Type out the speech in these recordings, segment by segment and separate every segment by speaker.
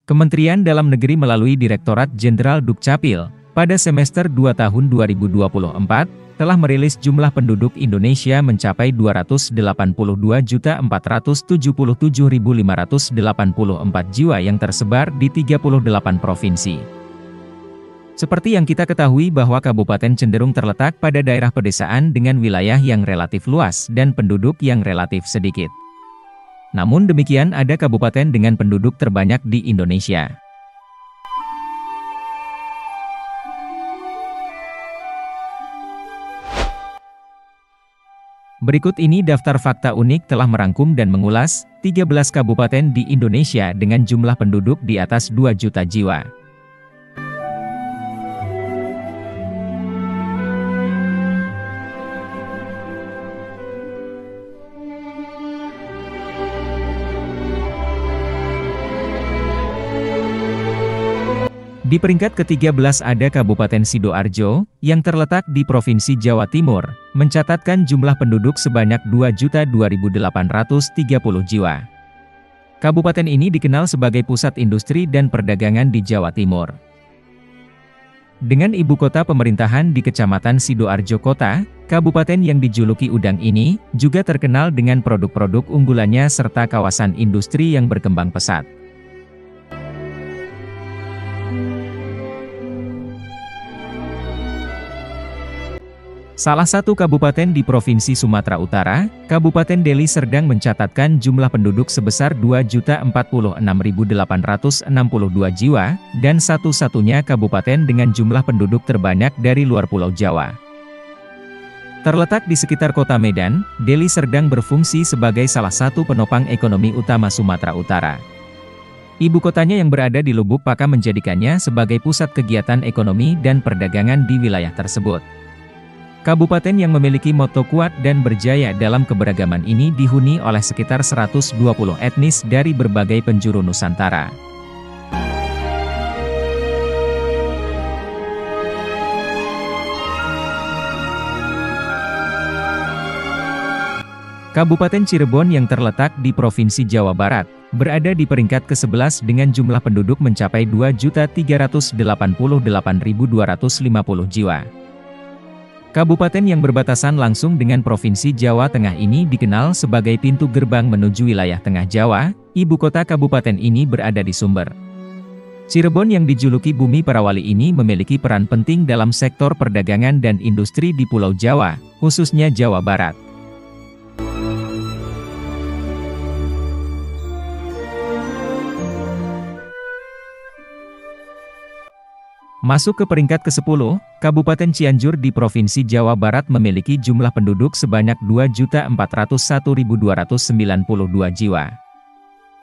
Speaker 1: Kementerian Dalam Negeri melalui Direktorat Jenderal Dukcapil, pada semester 2 tahun 2024, telah merilis jumlah penduduk Indonesia mencapai 282.477.584 jiwa yang tersebar di 38 provinsi. Seperti yang kita ketahui bahwa kabupaten cenderung terletak pada daerah pedesaan dengan wilayah yang relatif luas dan penduduk yang relatif sedikit. Namun demikian ada kabupaten dengan penduduk terbanyak di Indonesia. Berikut ini daftar fakta unik telah merangkum dan mengulas 13 kabupaten di Indonesia dengan jumlah penduduk di atas 2 juta jiwa. Di peringkat ke-13 ada Kabupaten Sidoarjo, yang terletak di Provinsi Jawa Timur, mencatatkan jumlah penduduk sebanyak 2.002.830 jiwa. Kabupaten ini dikenal sebagai pusat industri dan perdagangan di Jawa Timur. Dengan ibu kota pemerintahan di Kecamatan Sidoarjo Kota, kabupaten yang dijuluki Udang ini, juga terkenal dengan produk-produk unggulannya serta kawasan industri yang berkembang pesat. Salah satu kabupaten di Provinsi Sumatera Utara, Kabupaten Deli Serdang mencatatkan jumlah penduduk sebesar 2.046.862 jiwa, dan satu-satunya kabupaten dengan jumlah penduduk terbanyak dari luar Pulau Jawa. Terletak di sekitar kota Medan, Deli Serdang berfungsi sebagai salah satu penopang ekonomi utama Sumatera Utara. Ibu kotanya yang berada di Lubuk Pakam menjadikannya sebagai pusat kegiatan ekonomi dan perdagangan di wilayah tersebut. Kabupaten yang memiliki moto kuat dan berjaya dalam keberagaman ini dihuni oleh sekitar 120 etnis dari berbagai penjuru Nusantara. Kabupaten Cirebon yang terletak di Provinsi Jawa Barat, berada di peringkat ke-11 dengan jumlah penduduk mencapai 2.388.250 jiwa. Kabupaten yang berbatasan langsung dengan Provinsi Jawa Tengah ini dikenal sebagai pintu gerbang menuju wilayah Tengah Jawa. Ibu kota kabupaten ini berada di Sumber. Cirebon yang dijuluki Bumi Parawali ini memiliki peran penting dalam sektor perdagangan dan industri di Pulau Jawa, khususnya Jawa Barat. Masuk ke peringkat ke-10, Kabupaten Cianjur di Provinsi Jawa Barat memiliki jumlah penduduk sebanyak 2.401.292 jiwa.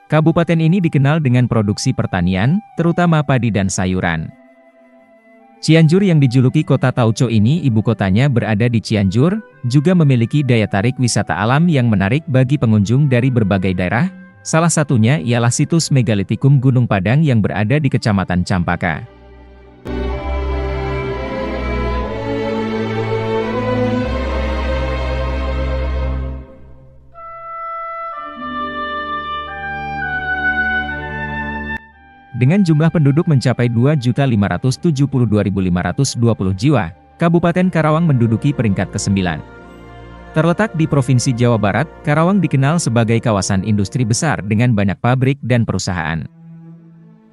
Speaker 1: Kabupaten ini dikenal dengan produksi pertanian, terutama padi dan sayuran. Cianjur yang dijuluki Kota Tauco ini ibu kotanya berada di Cianjur, juga memiliki daya tarik wisata alam yang menarik bagi pengunjung dari berbagai daerah, salah satunya ialah situs Megalitikum Gunung Padang yang berada di Kecamatan Campaka. Dengan jumlah penduduk mencapai 2.572.520 jiwa, Kabupaten Karawang menduduki peringkat ke-9. Terletak di Provinsi Jawa Barat, Karawang dikenal sebagai kawasan industri besar dengan banyak pabrik dan perusahaan.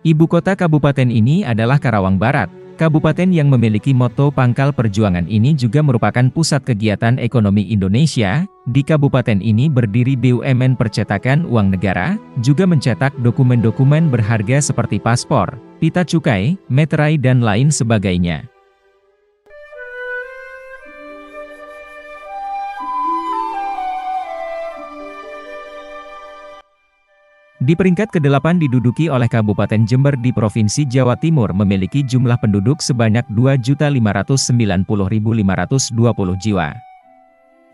Speaker 1: Ibu kota kabupaten ini adalah Karawang Barat. Kabupaten yang memiliki moto Pangkal Perjuangan ini juga merupakan pusat kegiatan ekonomi Indonesia. Di kabupaten ini berdiri BUMN percetakan uang negara, juga mencetak dokumen-dokumen berharga seperti paspor, pita cukai, meterai dan lain sebagainya. Di peringkat ke-8 diduduki oleh Kabupaten Jember di Provinsi Jawa Timur memiliki jumlah penduduk sebanyak 2.590.520 jiwa.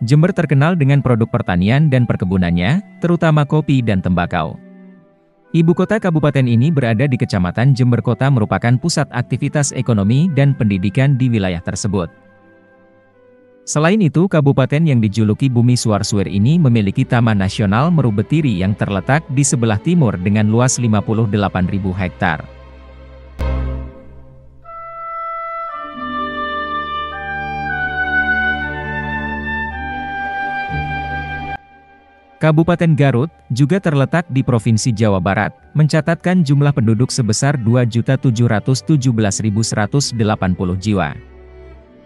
Speaker 1: Jember terkenal dengan produk pertanian dan perkebunannya, terutama kopi dan tembakau. Ibu kota kabupaten ini berada di Kecamatan Jember Kota merupakan pusat aktivitas ekonomi dan pendidikan di wilayah tersebut. Selain itu, kabupaten yang dijuluki Bumi Suarsuir ini memiliki Taman Nasional Meru Betiri yang terletak di sebelah timur dengan luas 58.000 hektar. Kabupaten Garut, juga terletak di Provinsi Jawa Barat, mencatatkan jumlah penduduk sebesar 2.717.180 jiwa.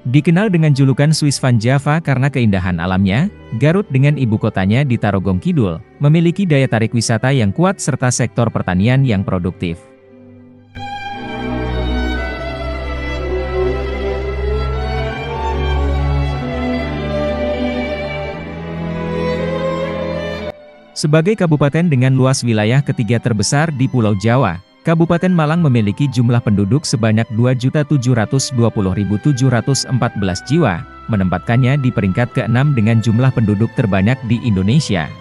Speaker 1: Dikenal dengan julukan Swiss Van Java karena keindahan alamnya, Garut dengan ibu kotanya di Tarogong Kidul, memiliki daya tarik wisata yang kuat serta sektor pertanian yang produktif. Sebagai kabupaten dengan luas wilayah ketiga terbesar di Pulau Jawa, Kabupaten Malang memiliki jumlah penduduk sebanyak 2.720.714 jiwa, menempatkannya di peringkat ke-6 dengan jumlah penduduk terbanyak di Indonesia.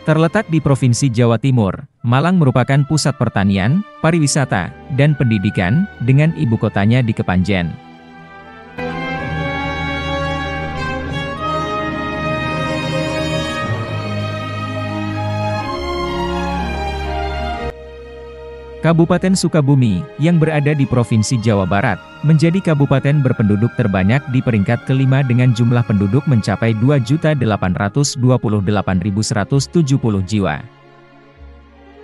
Speaker 1: Terletak di Provinsi Jawa Timur, Malang merupakan pusat pertanian, pariwisata, dan pendidikan, dengan ibu kotanya di Kepanjen. Kabupaten Sukabumi, yang berada di Provinsi Jawa Barat, menjadi kabupaten berpenduduk terbanyak di peringkat kelima dengan jumlah penduduk mencapai 2.828.170 jiwa.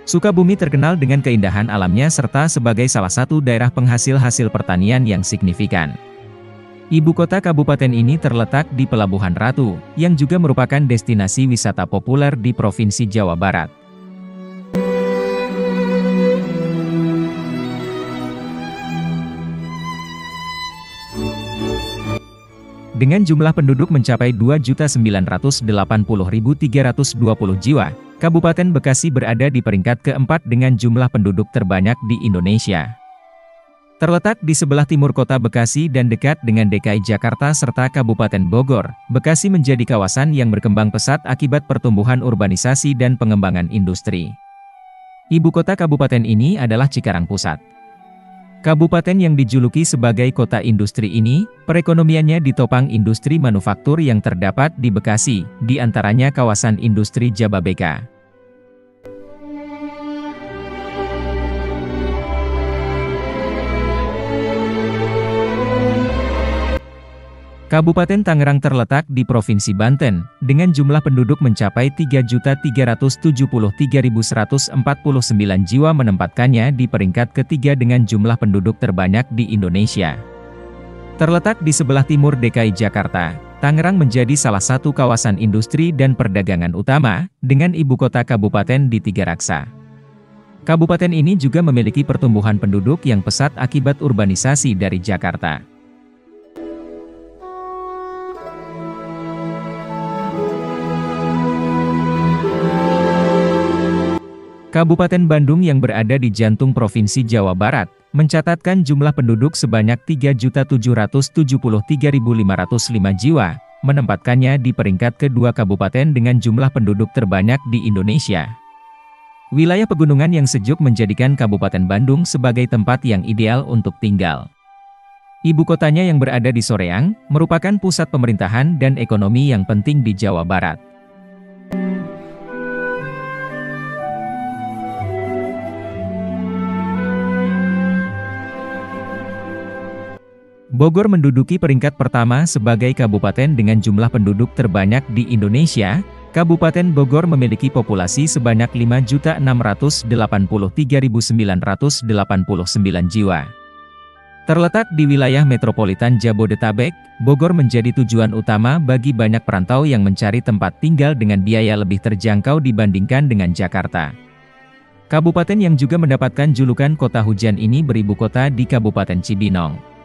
Speaker 1: Sukabumi terkenal dengan keindahan alamnya serta sebagai salah satu daerah penghasil hasil pertanian yang signifikan. Ibu kota kabupaten ini terletak di Pelabuhan Ratu, yang juga merupakan destinasi wisata populer di Provinsi Jawa Barat. Dengan jumlah penduduk mencapai 2.980.320 jiwa, Kabupaten Bekasi berada di peringkat keempat dengan jumlah penduduk terbanyak di Indonesia. Terletak di sebelah timur kota Bekasi dan dekat dengan DKI Jakarta serta Kabupaten Bogor, Bekasi menjadi kawasan yang berkembang pesat akibat pertumbuhan urbanisasi dan pengembangan industri. Ibu kota kabupaten ini adalah Cikarang Pusat. Kabupaten yang dijuluki sebagai kota industri ini, perekonomiannya ditopang industri manufaktur yang terdapat di Bekasi, di antaranya kawasan industri Jababeka. Kabupaten Tangerang terletak di Provinsi Banten, dengan jumlah penduduk mencapai 3.373.149 jiwa menempatkannya di peringkat ketiga dengan jumlah penduduk terbanyak di Indonesia. Terletak di sebelah timur DKI Jakarta, Tangerang menjadi salah satu kawasan industri dan perdagangan utama, dengan ibu kota kabupaten di Tiga Raksa. Kabupaten ini juga memiliki pertumbuhan penduduk yang pesat akibat urbanisasi dari Jakarta. Kabupaten Bandung yang berada di jantung Provinsi Jawa Barat, mencatatkan jumlah penduduk sebanyak 3.773.505 jiwa, menempatkannya di peringkat kedua kabupaten dengan jumlah penduduk terbanyak di Indonesia. Wilayah pegunungan yang sejuk menjadikan Kabupaten Bandung sebagai tempat yang ideal untuk tinggal. Ibu kotanya yang berada di Soreang, merupakan pusat pemerintahan dan ekonomi yang penting di Jawa Barat. Bogor menduduki peringkat pertama sebagai kabupaten dengan jumlah penduduk terbanyak di Indonesia. Kabupaten Bogor memiliki populasi sebanyak 5.683.989 jiwa. Terletak di wilayah metropolitan Jabodetabek, Bogor menjadi tujuan utama bagi banyak perantau yang mencari tempat tinggal dengan biaya lebih terjangkau dibandingkan dengan Jakarta. Kabupaten yang juga mendapatkan julukan kota hujan ini beribu kota di Kabupaten Cibinong.